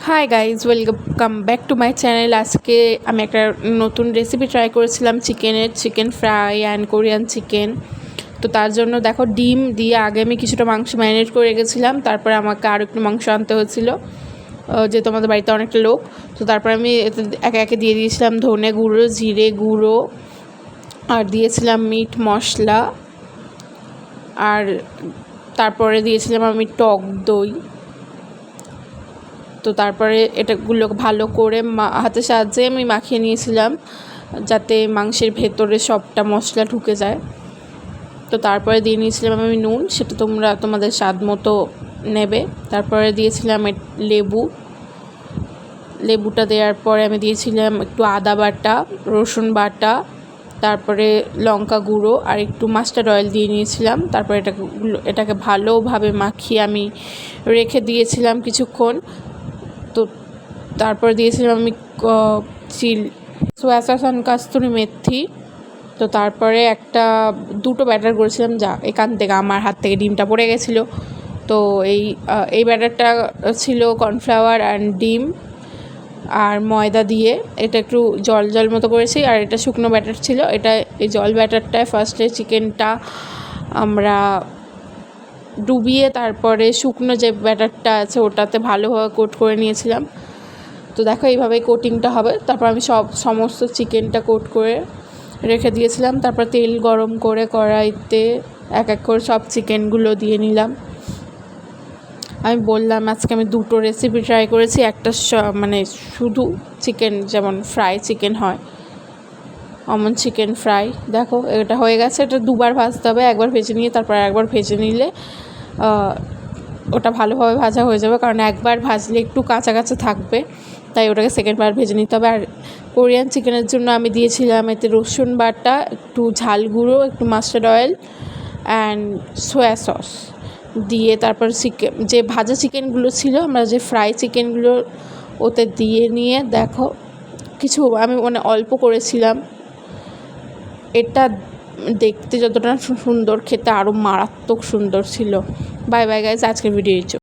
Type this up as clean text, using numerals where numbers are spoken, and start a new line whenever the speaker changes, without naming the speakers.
Hi guys, welcome back to my channel. আজকে আমি একটা নতুন রেসিপি ট্রাই করেছিলাম chicken fry and Korean chicken. তো তার জন্য দেখো, ডিম দিয়ে আগে আমি কিছুটা মাংস ম্যারিনেট করে রেখেছিলাম। তারপরে আমাকে আরও একটু মাংস আনতে হয়েছিল, যেহেতু আমাদের বাড়িতে অনেকটা লোক। তো তারপরে আমি একে একে দিয়ে দিয়েছিলাম ধনে গুঁড়ো, জিরে গুঁড়ো, আর দিয়েছিলাম মিট মশলা, আর তারপরে দিয়েছিলাম আমি টক দই। তো তারপরে এটাগুলো ভালো করে হাতের সাহায্যে আমি মাখিয়ে নিয়েছিলাম, যাতে মাংসের ভেতরে সবটা মশলা ঢুকে যায়। তো তারপরে দিয়ে নিয়েছিলাম আমি নুন, সেটা তোমরা তোমাদের স্বাদ মতো নেবে। তারপরে দিয়েছিলাম লেবুটা দেওয়ার পরে আমি দিয়েছিলাম একটু আদা বাটা, রসুন বাটা, তারপরে লঙ্কা গুঁড়ো আর একটু মাস্টার্ড অয়েল দিয়ে নিয়েছিলাম। তারপরে এটাকে ভালোভাবে মাখিয়ে আমি রেখে দিয়েছিলাম কিছুক্ষণ। তো তারপরে দিয়েছিলাম আমি সোয়া সস আর কাস্তুরি মেথি। তো তারপরে দুটো ব্যাটার করেছিলাম, যা এখান থেকে আমার হাত থেকে ডিমটা পড়ে গেছিলো। তো এই ব্যাটারটা ছিল কর্নফ্লাওয়ার অ্যান্ড ডিম আর ময়দা দিয়ে। এটা একটু জল মতো করেছি, আর এটা শুকনো ব্যাটার ছিল। এই জল ব্যাটারটায় ফার্স্টে চিকেনটা আমরা ডুবিয়ে তারপরে শুকনো যে ব্যাটারটা আছে ওটাতে ভালোভাবে কোট করে নিয়েছিলাম। তো দেখো, এইভাবেই কোটিংটা হবে। তারপর আমি সমস্ত চিকেনটা কোট করে রেখে দিয়েছিলাম। তারপর তেল গরম করে কড়াইতে এক এক করে সব চিকেনগুলো দিয়ে নিলাম। আমি বললাম আজকে আমি দুটো রেসিপি ট্রাই করেছি। একটা মানে শুধু চিকেন, যেমন ফ্রাই চিকেন হয়, অমন চিকেন ফ্রাই। দেখো, এটা হয়ে গেছে। এটা দুবার ভাজতে হবে, একবার ভেজে নিয়ে তারপর একবার ভেজে নিলে ওটা ভালোভাবে ভাজা হয়ে যাবে। কারণ একবার ভাজলে একটু কাঁচা কাঁচা থাকবে, তাই ওটাকে সেকেন্ডবার ভেজে নিতে হবে। আর কোরিয়ান চিকেনের জন্য আমি দিয়েছিলাম এতে রসুন বাটা, একটু ঝাল গুঁড়ো, একটু mustard oil and soya sauce দিয়ে তারপর যে ভাজা চিকেনগুলো ছিল, আমরা যে ফ্রাই চিকেনগুলো ওতে দিয়ে নিয়ে দেখো, কিছু আমি অল্প করেছিলাম। এটা দেখতে যতটা সুন্দর, খেতে আরও মারাত্মক সুন্দর ছিল। বাই বাই গাইজ, আজকের ভিডিও।